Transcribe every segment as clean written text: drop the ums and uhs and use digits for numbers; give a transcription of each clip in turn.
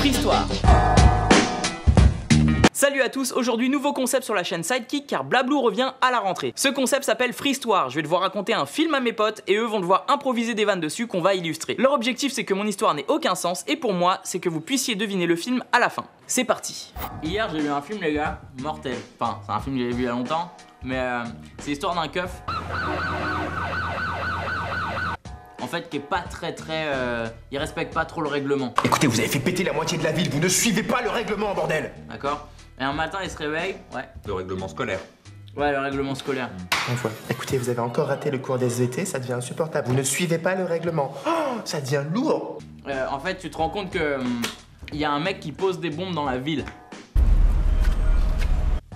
Freestoire. Salut à tous, aujourd'hui nouveau concept sur la chaîne Sidekick car Blablou revient à la rentrée. Ce concept s'appelle Freestoire, je vais devoir raconter un film à mes potes et eux vont devoir improviser des vannes dessus qu'on va illustrer. Leur objectif c'est que mon histoire n'ait aucun sens et pour moi c'est que vous puissiez deviner le film à la fin. C'est parti. Hier j'ai vu un film les gars, mortel. Enfin c'est un film que j'avais vu il y a longtemps, mais c'est l'histoire d'un keuf. En fait qui est pas très il respecte pas trop le règlement. Écoutez, vous avez fait péter la moitié de la ville, vous ne suivez pas le règlement, bordel. D'accord. Et un matin il se réveille, ouais. Le règlement scolaire. Ouais, le règlement scolaire. Une fois. Écoutez, vous avez encore raté le cours des SVT, ça devient insupportable. Vous ne suivez pas le règlement. Oh, ça devient lourd. En fait, tu te rends compte que il y a un mec qui pose des bombes dans la ville.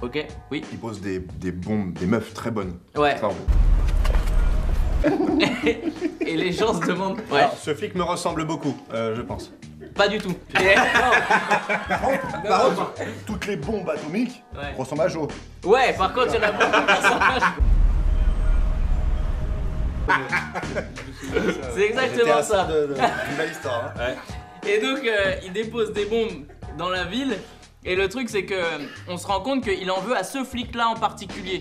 Ok, oui. Il pose des bombes, des meufs très bonnes. Ouais. Pardon. Et les gens se demandent. Ouais. Alors, ce flic me ressemble beaucoup, je pense. Pas du tout. Par contre, toutes les bombes atomiques ressemblent à Joe. Ouais, par contre, il y en a beaucoup de personnages. C'est exactement ça. Une belle histoire. Hein. Ouais. Et donc, il dépose des bombes dans la ville. Et le truc, c'est que on se rend compte qu'il en veut à ce flic-là en particulier.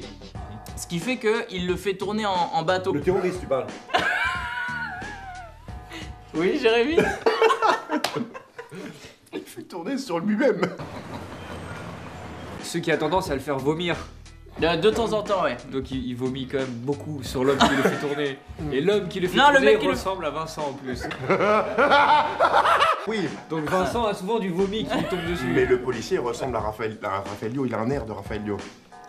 Ce qui fait qu'il le fait tourner en bateau. Le terroriste, tu parles. Oui, Jérémy. Il fait tourner sur lui-même. Ce qui a tendance à le faire vomir. De temps en temps, ouais. Donc il vomit quand même beaucoup sur l'homme qui le fait tourner. Et l'homme qui le fait Non, le tourner mec qui ressemble à Vincent en plus. Oui. Donc Vincent a souvent du vomi qui lui tombe dessus. Mais le policier ressemble à Raffaello, il a un air de Raffaello.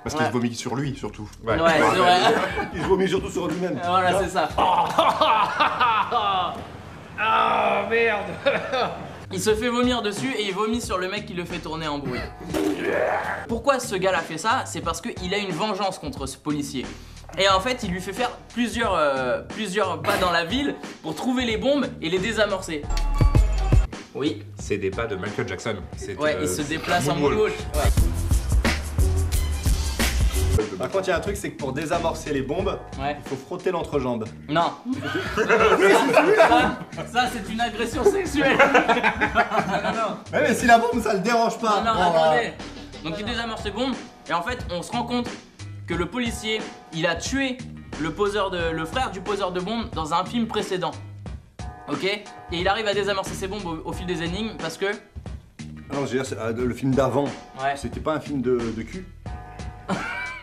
Parce qu'il se vomit sur lui, surtout. Ouais, c'est vrai. Il se vomit surtout sur lui-même. Voilà, c'est ça. Ah merde. Il se fait vomir dessus et il vomit sur le mec qui le fait tourner en bruit. Pourquoi ce gars-là fait ça? C'est parce qu'il a une vengeance contre ce policier. Et en fait, il lui fait faire plusieurs pas dans la ville pour trouver les bombes et les désamorcer. Oui. C'est des pas de Michael Jackson. Ouais, il se déplace en moonwalk. Ouais. Par contre, il y a un truc, c'est que pour désamorcer les bombes, Ouais. il faut frotter l'entrejambe. Non. Ça c'est une agression sexuelle. Non. Ouais, mais si la bombe, ça le dérange pas. Non, Bon, attendez. Donc il désamorce les bombes et en fait on se rend compte que le policier il a tué le frère du poseur de bombes dans un film précédent. Ok. Et il arrive à désamorcer ses bombes au fil des énigmes parce que. Non, je veux dire, le film d'avant, Ouais. c'était pas un film de cul.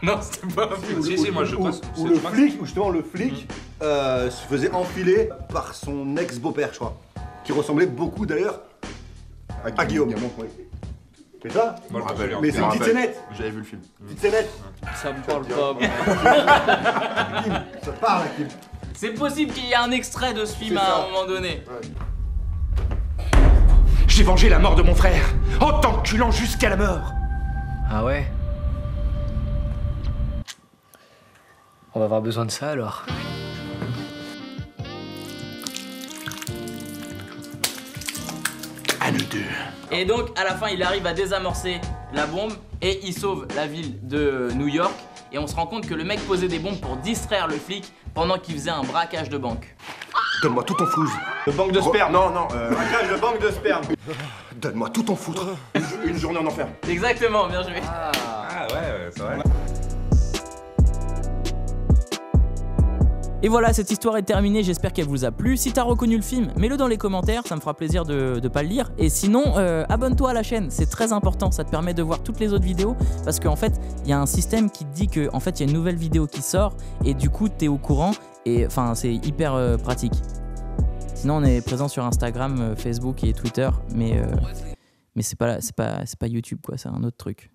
Non, c'était pas un film. Si, moi je pense. Où le flic, où justement le flic se faisait enfiler par son ex-beau-père, je crois. Qui ressemblait beaucoup d'ailleurs à Guillaume. Oui. C'est ça? Moi, je rappelle, Mais c'est une petite scénette. J'avais vu le film. Petite scénette. Ça me parle pas. moi. Ça parle, Kim. C'est possible qu'il y ait un extrait de ce film C'est à ça. un moment donné. J'ai vengé la mort de mon frère, en t'enculant jusqu'à la mort. Ah ouais? On va avoir besoin de ça alors. À nous deux. Et donc à la fin il arrive à désamorcer la bombe et il sauve la ville de New York. Et on se rend compte que le mec posait des bombes pour distraire le flic pendant qu'il faisait un braquage de banque. Donne-moi tout ton flouze. Le banque de sperme. Non, non, Braquage de banque de sperme. Donne-moi tout ton foutre. une journée en enfer. Exactement, bien joué. Ah ouais, c'est vrai. Et voilà, cette histoire est terminée, j'espère qu'elle vous a plu. Si t'as reconnu le film, mets-le dans les commentaires, ça me fera plaisir de pas le lire. Et sinon, abonne-toi à la chaîne, c'est très important, ça te permet de voir toutes les autres vidéos. Parce qu'en fait, il y a un système qui te dit qu'en fait, il y a une nouvelle vidéo qui sort, et du coup, t'es au courant, et enfin, c'est hyper pratique. Sinon, on est présent sur Instagram, Facebook et Twitter, mais c'est pas YouTube, quoi, c'est un autre truc.